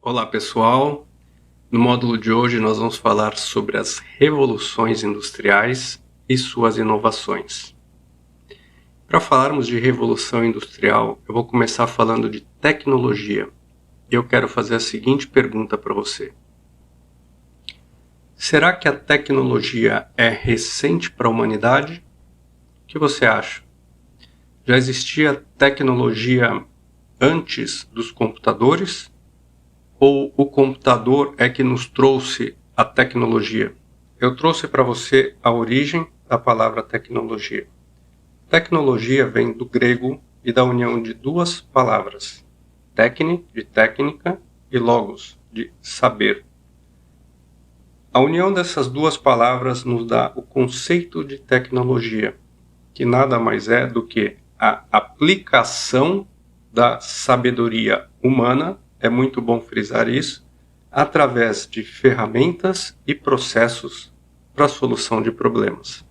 Olá pessoal, no módulo de hoje nós vamos falar sobre as revoluções industriais e suas inovações. Para falarmos de revolução industrial, eu vou começar falando de tecnologia e eu quero fazer a seguinte pergunta para você. Será que a tecnologia é recente para a humanidade? O que você acha? Já existia tecnologia antes dos computadores? Ou o computador é que nos trouxe a tecnologia? Eu trouxe para você a origem da palavra tecnologia. Tecnologia vem do grego e da união de duas palavras, técne, de técnica, e logos, de saber. A união dessas duas palavras nos dá o conceito de tecnologia, que nada mais é do que a aplicação da sabedoria humana, é muito bom frisar isso, através de ferramentas e processos para a solução de problemas.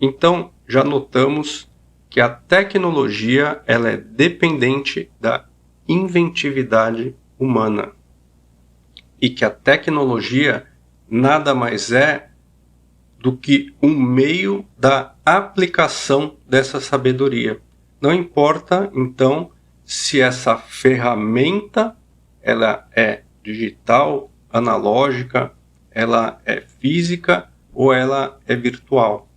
Então, já notamos que a tecnologia ela é dependente da inventividade humana e que a tecnologia nada mais é do que um meio da aplicação dessa sabedoria. Não importa, então, se essa ferramenta ela é digital, analógica, ela é física ou ela é virtual.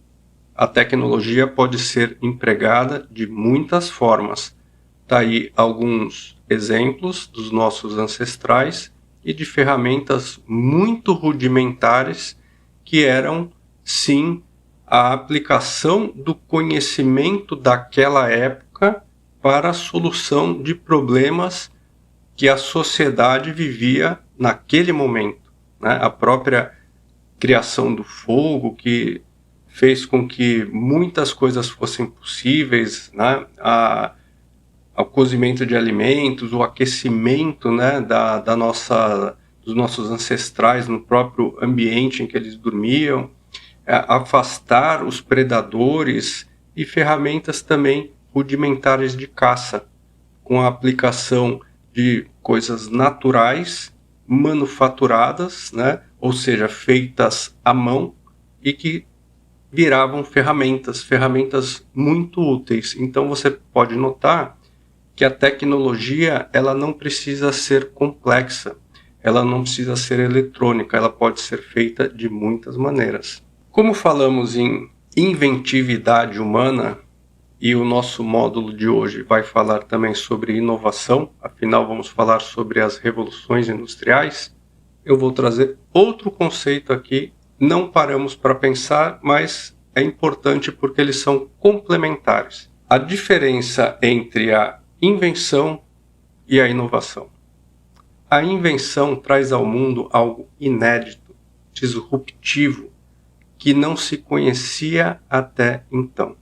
A tecnologia pode ser empregada de muitas formas. Tá aí alguns exemplos dos nossos ancestrais e de ferramentas muito rudimentares que eram, sim, a aplicação do conhecimento daquela época para a solução de problemas que a sociedade vivia naquele momento, né? A própria criação do fogo, que fez com que muitas coisas fossem possíveis, né? O cozimento de alimentos, o aquecimento, né? Dos nossos ancestrais no próprio ambiente em que eles dormiam, afastar os predadores e ferramentas também rudimentares de caça, com a aplicação de coisas naturais, manufaturadas, né? Ou seja, feitas à mão e que viravam ferramentas muito úteis. Então você pode notar que a tecnologia ela não precisa ser complexa, ela não precisa ser eletrônica, ela pode ser feita de muitas maneiras. Como falamos em inventividade humana, e o nosso módulo de hoje vai falar também sobre inovação, afinal vamos falar sobre as revoluções industriais, eu vou trazer outro conceito aqui, não paramos para pensar, mas é importante porque eles são complementares. A diferença entre a invenção e a inovação. A invenção traz ao mundo algo inédito, disruptivo, que não se conhecia até então.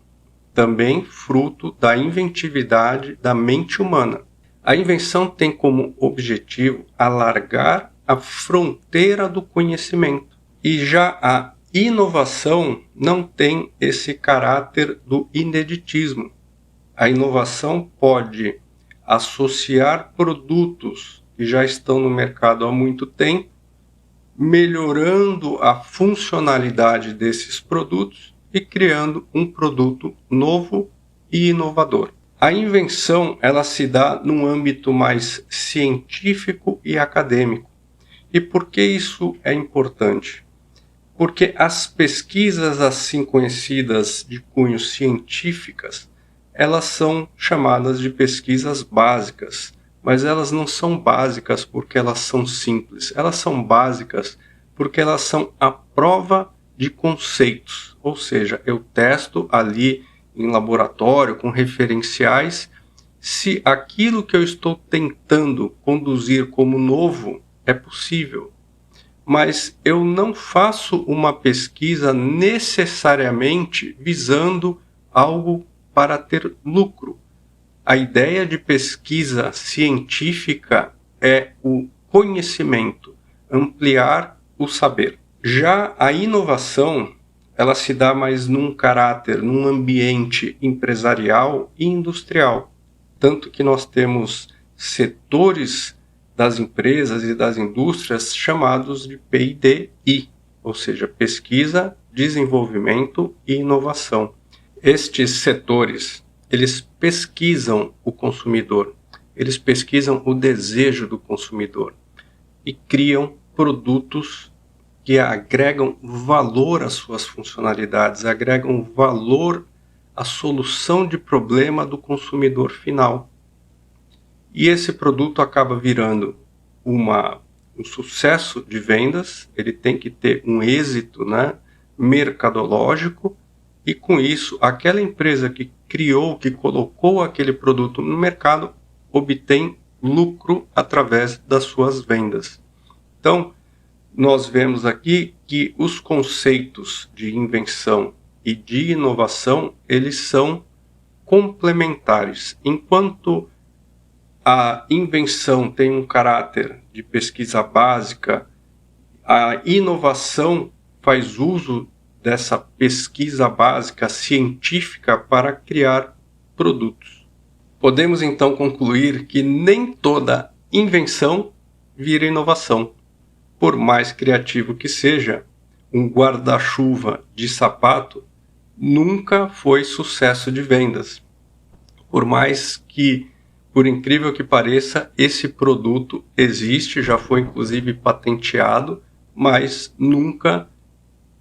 Também fruto da inventividade da mente humana. A invenção tem como objetivo alargar a fronteira do conhecimento. E já a inovação não tem esse caráter do ineditismo. A inovação pode associar produtos que já estão no mercado há muito tempo, melhorando a funcionalidade desses produtos e criando um produto novo e inovador. A invenção ela se dá num âmbito mais científico e acadêmico. E por que isso é importante? Porque as pesquisas assim conhecidas de cunho científicas, elas são chamadas de pesquisas básicas, mas elas não são básicas porque elas são simples, elas são básicas porque elas são a prova de conceitos, ou seja, eu testo ali em laboratório com referenciais se aquilo que eu estou tentando conduzir como novo é possível. Mas eu não faço uma pesquisa necessariamente visando algo para ter lucro. A ideia de pesquisa científica é o conhecimento, ampliar o saber. Já a inovação, ela se dá mais num caráter, num ambiente empresarial e industrial. Tanto que nós temos setores das empresas e das indústrias chamados de P&DI, ou seja, pesquisa, desenvolvimento e inovação. Estes setores, eles pesquisam o consumidor, eles pesquisam o desejo do consumidor e criam produtos que agregam valor às suas funcionalidades, agregam valor à solução de problema do consumidor final. E esse produto acaba virando um sucesso de vendas, ele tem que ter um êxito, mercadológico, e com isso, aquela empresa que criou, que colocou aquele produto no mercado, obtém lucro através das suas vendas. Então, nós vemos aqui que os conceitos de invenção e de inovação, eles são complementares. Enquanto a invenção tem um caráter de pesquisa básica, a inovação faz uso dessa pesquisa básica científica para criar produtos. Podemos então concluir que nem toda invenção vira inovação. Por mais criativo que seja, um guarda-chuva de sapato nunca foi sucesso de vendas. Por mais que, por incrível que pareça, esse produto existe, já foi inclusive patenteado, mas nunca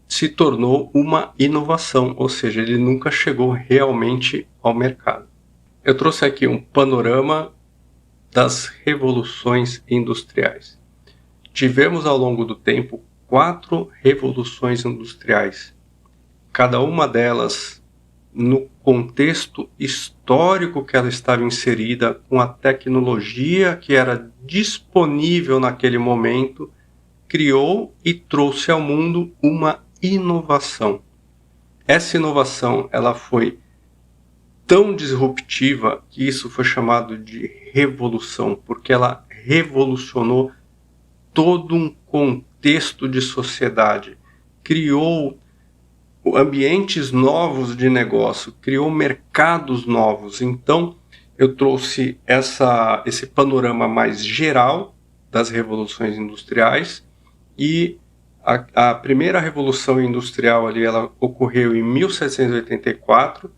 se tornou uma inovação, ou seja, ele nunca chegou realmente ao mercado. Eu trouxe aqui um panorama das revoluções industriais. Tivemos ao longo do tempo 4 revoluções industriais, cada uma delas no contexto histórico que ela estava inserida, com a tecnologia que era disponível naquele momento, criou e trouxe ao mundo uma inovação. Essa inovação ela foi tão disruptiva que isso foi chamado de revolução, porque ela revolucionou todo um contexto de sociedade, criou ambientes novos de negócio, criou mercados novos. Então, eu trouxe esse panorama mais geral das revoluções industriais, e a primeira revolução industrial ali, ela ocorreu em 1784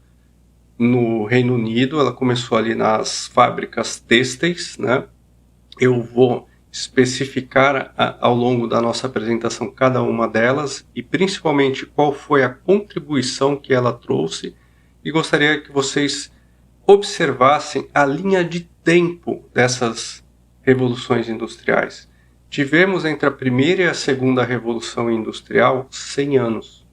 no Reino Unido. Ela começou ali nas fábricas têxteis, Eu vou especificar ao longo da nossa apresentação cada uma delas e principalmente qual foi a contribuição que ela trouxe, e gostaria que vocês observassem a linha de tempo dessas revoluções industriais. Tivemos entre a primeira e a segunda revolução industrial 100 anos,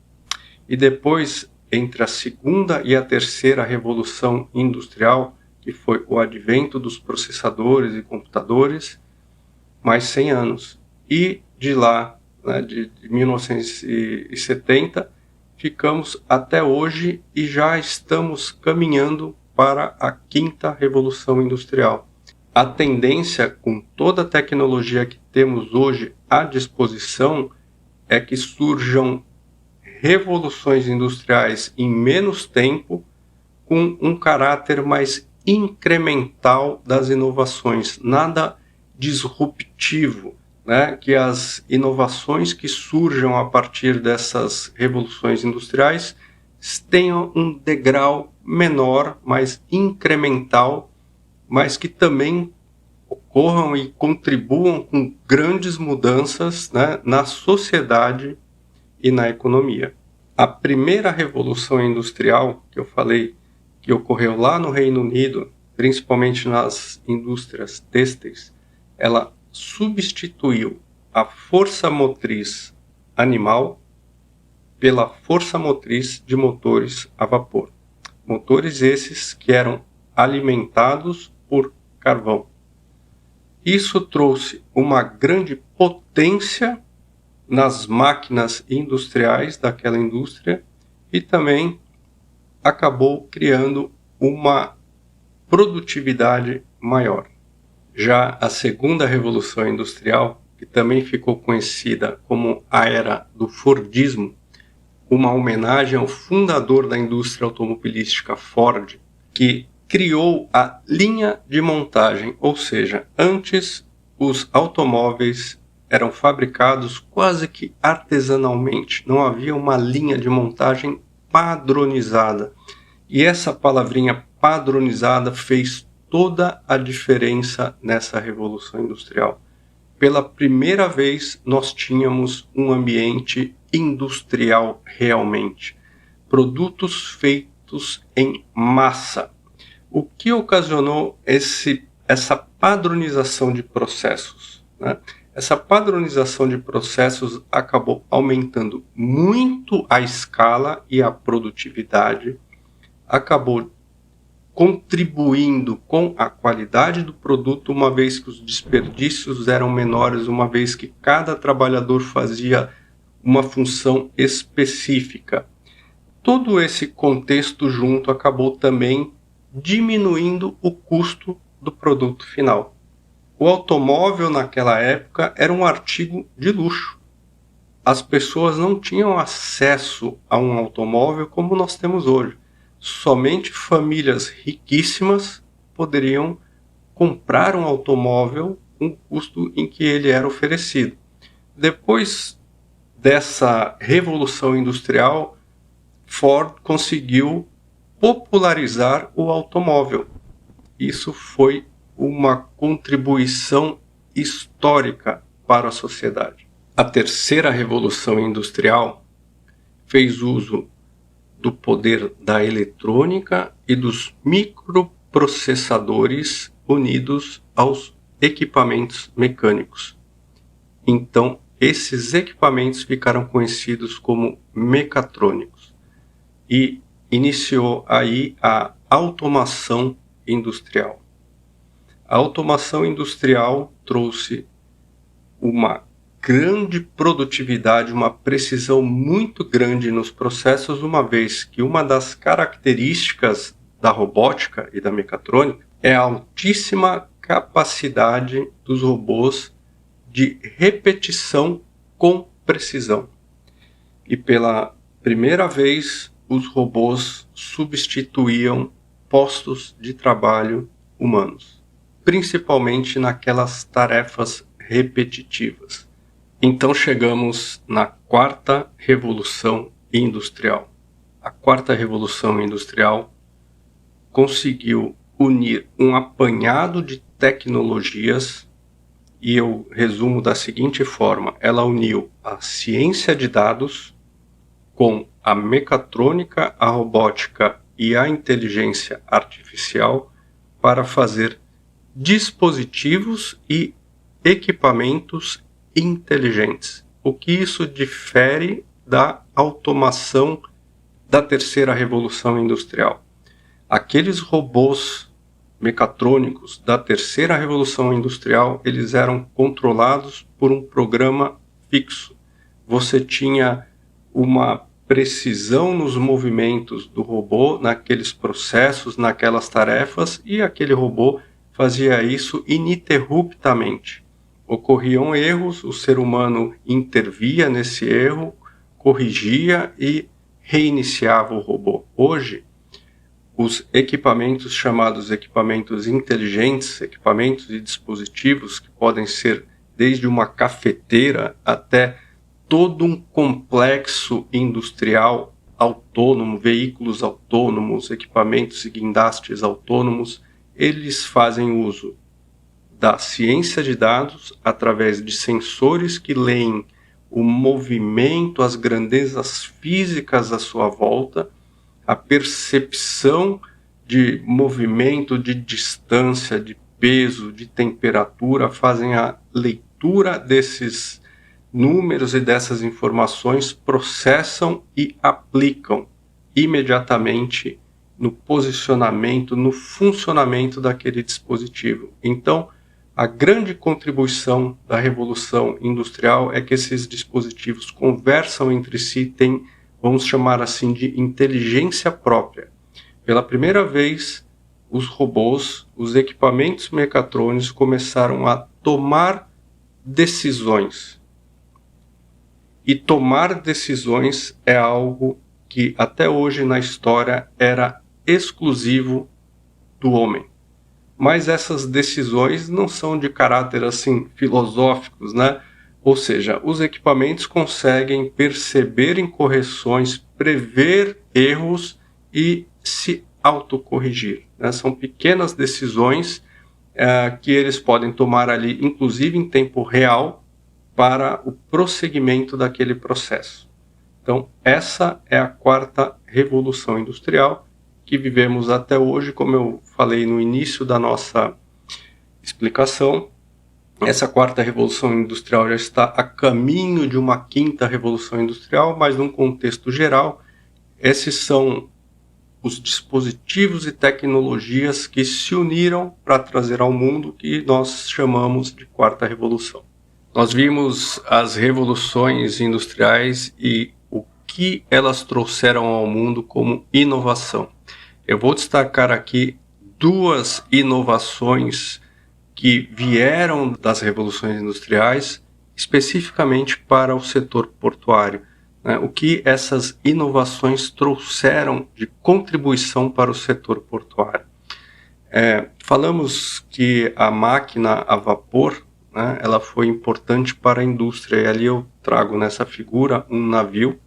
e depois entre a segunda e a terceira revolução industrial, que foi o advento dos processadores e computadores, mais 100 anos. E de lá, de 1970, ficamos até hoje e já estamos caminhando para a quinta revolução industrial. A tendência, com toda a tecnologia que temos hoje à disposição, é que surjam revoluções industriais em menos tempo, com um caráter mais incremental das inovações, nada disruptivo, que as inovações que surjam a partir dessas revoluções industriais tenham um degrau menor, mais incremental, mas que também ocorram e contribuam com grandes mudanças, na sociedade e na economia. A primeira revolução industrial, que eu falei, que ocorreu lá no Reino Unido, principalmente nas indústrias têxteis, ela substituiu a força motriz animal pela força motriz de motores a vapor. Motores esses que eram alimentados por carvão. Isso trouxe uma grande potência nas máquinas industriais daquela indústria e também acabou criando uma produtividade maior. Já a segunda revolução industrial, que também ficou conhecida como a era do Fordismo, uma homenagem ao fundador da indústria automobilística Ford, que criou a linha de montagem, ou seja, antes os automóveis eram fabricados quase que artesanalmente, não havia uma linha de montagem padronizada. E essa palavrinha padronizada fez toda a diferença nessa revolução industrial. Pela primeira vez nós tínhamos um ambiente industrial realmente. Produtos feitos em massa. O que ocasionou essa padronização de processos, né? Essa padronização de processos acabou aumentando muito a escala e a produtividade, acabou contribuindo com a qualidade do produto, uma vez que os desperdícios eram menores, uma vez que cada trabalhador fazia uma função específica. Todo esse contexto junto acabou também diminuindo o custo do produto final. O automóvel naquela época era um artigo de luxo. As pessoas não tinham acesso a um automóvel como nós temos hoje. Somente famílias riquíssimas poderiam comprar um automóvel com o custo em que ele era oferecido. Depois dessa revolução industrial, Ford conseguiu popularizar o automóvel. Isso foi uma contribuição histórica para a sociedade. A terceira revolução industrial fez uso do poder da eletrônica e dos microprocessadores unidos aos equipamentos mecânicos. Então, esses equipamentos ficaram conhecidos como mecatrônicos e iniciou aí a automação industrial. A automação industrial trouxe uma grande produtividade, uma precisão muito grande nos processos, uma vez que uma das características da robótica e da mecatrônica é a altíssima capacidade dos robôs de repetição com precisão. E pela primeira vez, os robôs substituíam postos de trabalho humanos, principalmente naquelas tarefas repetitivas. Então chegamos na quarta revolução industrial. A quarta revolução industrial conseguiu unir um apanhado de tecnologias, e eu resumo da seguinte forma: ela uniu a ciência de dados com a mecatrônica, a robótica e a inteligência artificial para fazer dispositivos e equipamentos inteligentes. O que isso difere da automação da terceira revolução industrial? Aqueles robôs mecatrônicos da terceira revolução industrial, eles eram controlados por um programa fixo. Você tinha uma precisão nos movimentos do robô, naqueles processos, naquelas tarefas, e aquele robô fazia isso ininterruptamente. Ocorriam erros, o ser humano intervia nesse erro, corrigia e reiniciava o robô. Hoje, os equipamentos chamados equipamentos inteligentes, equipamentos e dispositivos que podem ser desde uma cafeteira até todo um complexo industrial autônomo, veículos autônomos, equipamentos e guindastes autônomos, eles fazem uso da ciência de dados através de sensores que leem o movimento, as grandezas físicas à sua volta, a percepção de movimento, de distância, de peso, de temperatura, fazem a leitura desses números e dessas informações, processam e aplicam imediatamente no posicionamento, no funcionamento daquele dispositivo. Então, a grande contribuição da Revolução Industrial é que esses dispositivos conversam entre si, têm, vamos chamar assim, de inteligência própria. Pela primeira vez, os robôs, os equipamentos mecatrônicos começaram a tomar decisões. E tomar decisões é algo que até hoje na história era exclusivo do homem. mas essas decisões não são de caráter assim filosóficos, né? Ou seja, os equipamentos conseguem perceber incorreções, prever erros e se autocorrigir, né? São pequenas decisões que eles podem tomar ali, inclusive em tempo real, para o prosseguimento daquele processo. Então, essa é a quarta revolução industrial que vivemos até hoje, como eu falei no início da nossa explicação. Essa quarta revolução industrial já está a caminho de uma quinta revolução industrial, mas num contexto geral, esses são os dispositivos e tecnologias que se uniram para trazer ao mundo o que nós chamamos de quarta revolução. Nós vimos as revoluções industriais e o que elas trouxeram ao mundo como inovação. Eu vou destacar aqui duas inovações que vieram das revoluções industriais, especificamente para o setor portuário. O que essas inovações trouxeram de contribuição para o setor portuário. Falamos que a máquina a vapor, ela foi importante para a indústria, e ali eu trago nessa figura um navio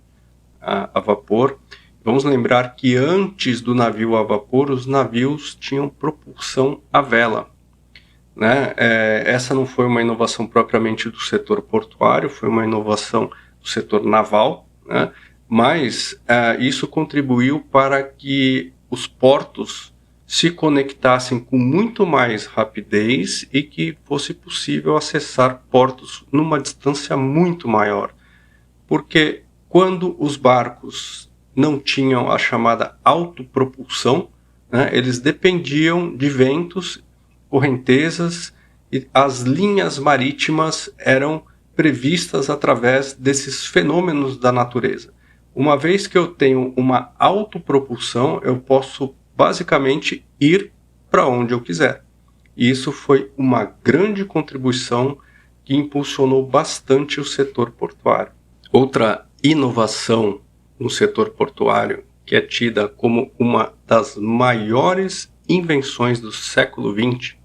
a vapor. Vamos lembrar que antes do navio a vapor, os navios tinham propulsão a vela. Essa não foi uma inovação propriamente do setor portuário, foi uma inovação do setor naval, mas isso contribuiu para que os portos se conectassem com muito mais rapidez e que fosse possível acessar portos numa distância muito maior. Porque quando os barcos não tinham a chamada autopropulsão, eles dependiam de ventos, correntezas, e as linhas marítimas eram previstas através desses fenômenos da natureza. Uma vez que eu tenho uma autopropulsão, eu posso basicamente ir para onde eu quiser. E isso foi uma grande contribuição que impulsionou bastante o setor portuário. Outra inovação no setor portuário, que é tida como uma das maiores invenções do século XX,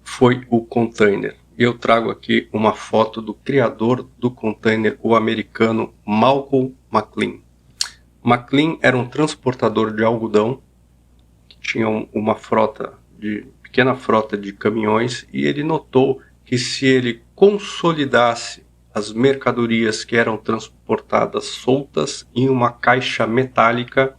foi o container. Eu trago aqui uma foto do criador do container, o americano Malcolm McLean. McLean era um transportador de algodão que tinha uma pequena frota de caminhões, e ele notou que se ele consolidasse as mercadorias que eram transportadas soltas em uma caixa metálica,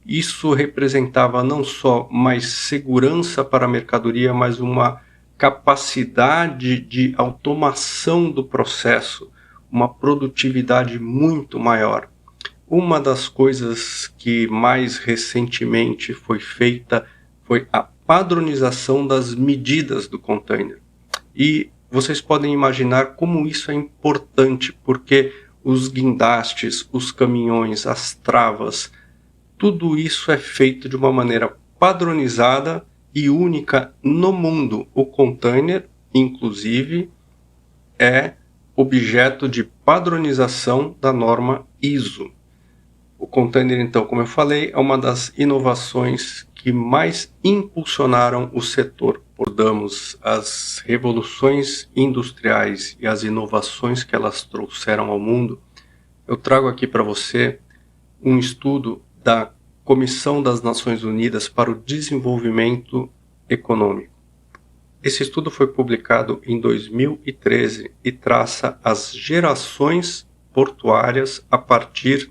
isso representava não só mais segurança para a mercadoria, mas uma capacidade de automação do processo, uma produtividade muito maior. Uma das coisas que mais recentemente foi feita foi a padronização das medidas do container. E vocês podem imaginar como isso é importante, porque os guindastes, os caminhões, as travas, tudo isso é feito de uma maneira padronizada e única no mundo. O container, inclusive, é objeto de padronização da norma ISO. O container, então, como eu falei, é uma das inovações que mais impulsionaram o setor. Abordamos as revoluções industriais e as inovações que elas trouxeram ao mundo. Eu trago aqui para você um estudo da Comissão das Nações Unidas para o Desenvolvimento Econômico. Esse estudo foi publicado em 2013 e traça as gerações portuárias a partir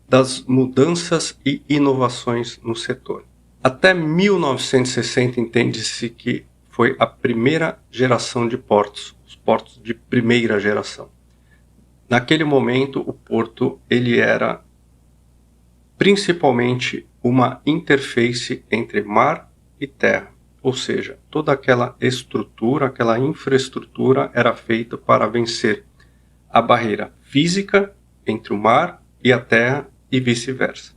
das mudanças e inovações no setor. Até 1960 entende-se que foi a primeira geração de portos, os portos de primeira geração. Naquele momento, o porto ele era principalmente uma interface entre mar e terra, ou seja, toda aquela estrutura, aquela infraestrutura era feita para vencer a barreira física entre o mar e a terra e vice-versa.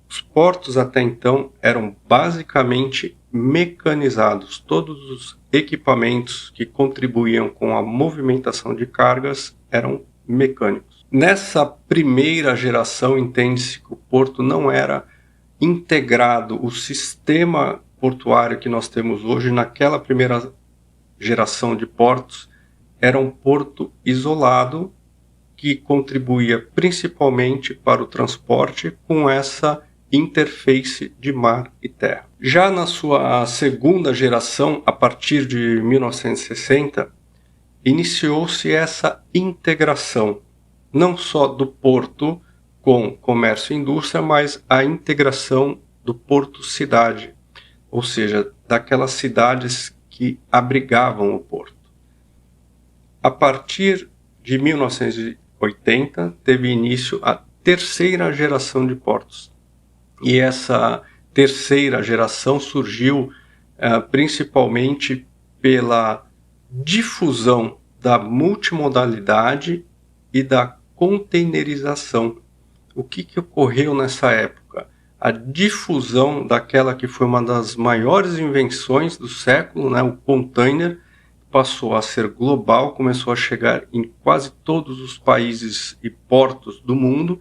Os portos até então eram basicamente mecanizados, todos os equipamentos que contribuíam com a movimentação de cargas eram mecânicos. Nessa primeira geração, entende-se que o porto não era integrado, o sistema portuário que nós temos hoje, naquela primeira geração de portos, era um porto isolado que contribuía principalmente para o transporte com essa interface de mar e terra. Já na sua segunda geração, a partir de 1960, iniciou-se essa integração, não só do porto com comércio e indústria, mas a integração do porto-cidade, ou seja, daquelas cidades que abrigavam o porto. A partir de 1980, teve início a terceira geração de portos. E essa terceira geração surgiu principalmente pela difusão da multimodalidade e da containerização. O que ocorreu nessa época? A difusão daquela que foi uma das maiores invenções do século, né? O container, passou a ser global, começou a chegar em quase todos os países e portos do mundo,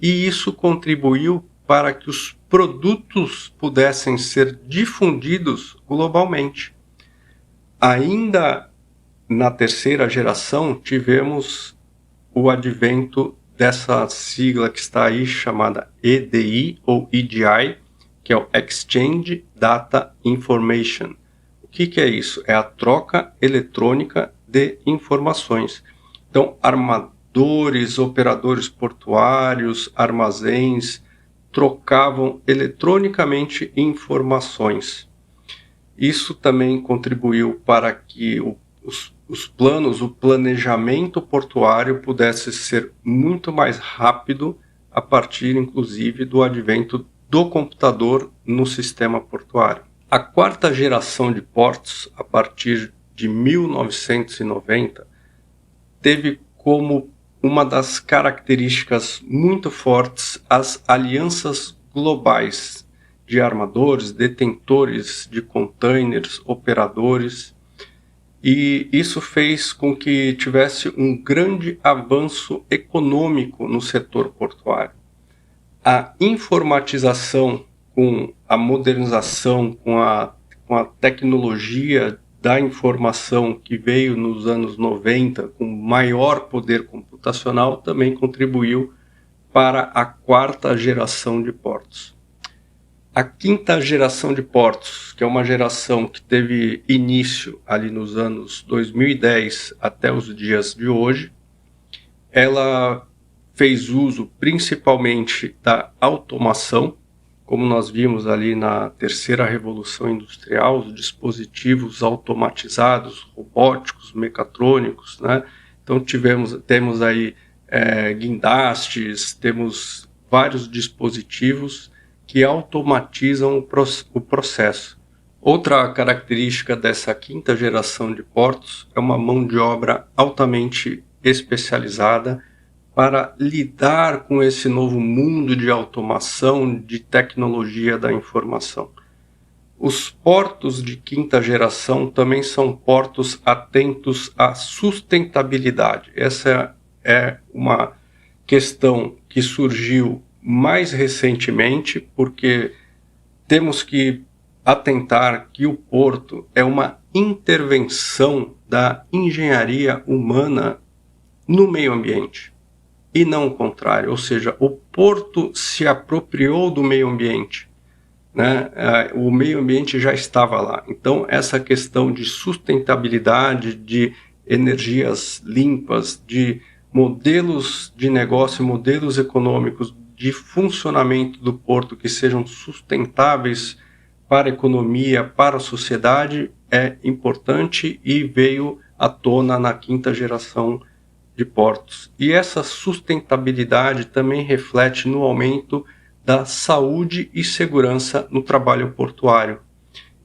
e isso contribuiu para que os produtos pudessem ser difundidos globalmente. Ainda na terceira geração, tivemos o advento dessa sigla que está aí, chamada EDI ou EDI, que é o Exchange Data Information. O que é isso? É a troca eletrônica de informações. Então, armadores, operadores portuários, armazéns, trocavam eletronicamente informações. Isso também contribuiu para que os planos, o planejamento portuário pudesse ser muito mais rápido a partir, inclusive, do advento do computador no sistema portuário. A quarta geração de portos, a partir de 1990, teve como uma das características muito fortes as alianças globais de armadores, detentores de containers, operadores, e isso fez com que tivesse um grande avanço econômico no setor portuário. A informatização com a modernização, com a tecnologia da informação que veio nos anos 90, com maior poder computacional, também contribuiu para a quarta geração de portos. A quinta geração de portos, que é uma geração que teve início ali nos anos 2010 até os dias de hoje, ela fez uso principalmente da automação, como nós vimos ali na terceira revolução industrial, os dispositivos automatizados, robóticos, mecatrônicos, né? Então temos aí guindastes, temos vários dispositivos que automatizam o processo. Outra característica dessa quinta geração de portos é uma mão de obra altamente especializada para lidar com esse novo mundo de automação, de tecnologia da informação. Os portos de quinta geração também são portos atentos à sustentabilidade. Essa é uma questão que surgiu mais recentemente, porque temos que atentar que o porto é uma intervenção da engenharia humana no meio ambiente, e não o contrário, ou seja, o porto se apropriou do meio ambiente, né? O meio ambiente já estava lá. Então, essa questão de sustentabilidade, de energias limpas, de modelos de negócio, modelos econômicos, de funcionamento do porto que sejam sustentáveis para a economia, para a sociedade, é importante e veio à tona na quinta geração de portos. E essa sustentabilidade também reflete no aumento da saúde e segurança no trabalho portuário.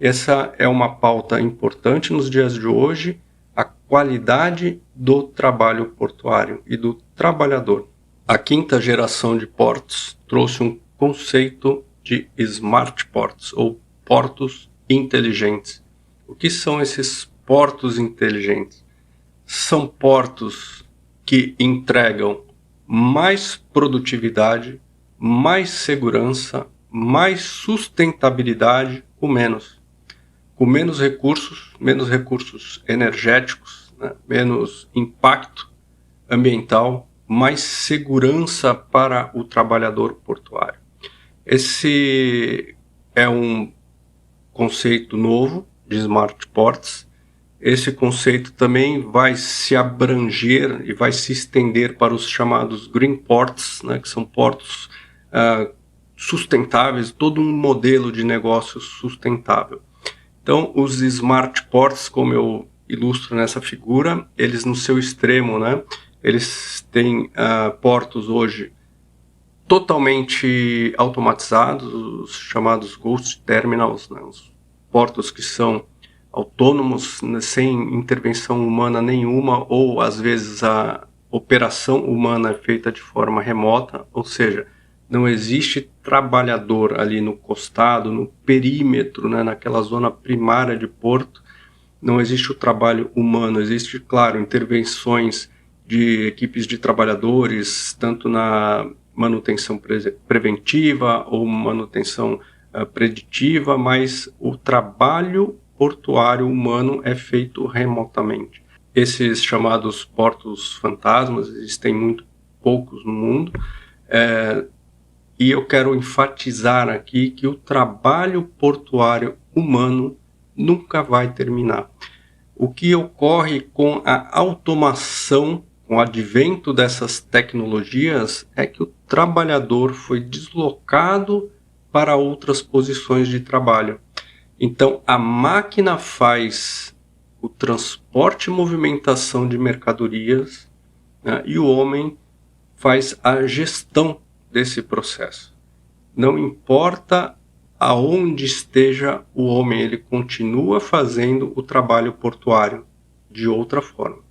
Essa é uma pauta importante nos dias de hoje, a qualidade do trabalho portuário e do trabalhador. A quinta geração de portos trouxe um conceito de smart ports, ou portos inteligentes. O que são esses portos inteligentes? São portos que entregam mais produtividade, mais segurança, mais sustentabilidade com menos recursos energéticos, né? Menos impacto ambiental, mais segurança para o trabalhador portuário. Esse é um conceito novo de Smart Ports. Esse conceito também vai se abranger e vai se estender para os chamados Green Ports, né, que são portos sustentáveis, todo um modelo de negócio sustentável. Então, os Smart Ports, como eu ilustro nessa figura, eles no seu extremo, né, eles têm portos hoje totalmente automatizados, os chamados Ghost Terminals, né, os portos que são autônomos, né, sem intervenção humana nenhuma, ou às vezes a operação humana é feita de forma remota, ou seja, não existe trabalhador ali no costado, no perímetro, né, naquela zona primária de porto, não existe o trabalho humano, existe, claro, intervenções de equipes de trabalhadores, tanto na manutenção preventiva ou manutenção preditiva, mas o trabalho portuário humano é feito remotamente. Esses chamados portos fantasmas existem muito poucos no mundo, e eu quero enfatizar aqui que o trabalho portuário humano nunca vai terminar. O que ocorre com a automação, com o advento dessas tecnologias, é que o trabalhador foi deslocado para outras posições de trabalho. Então, a máquina faz o transporte e movimentação de mercadorias, né, e o homem faz a gestão desse processo. Não importa aonde esteja o homem, ele continua fazendo o trabalho portuário de outra forma.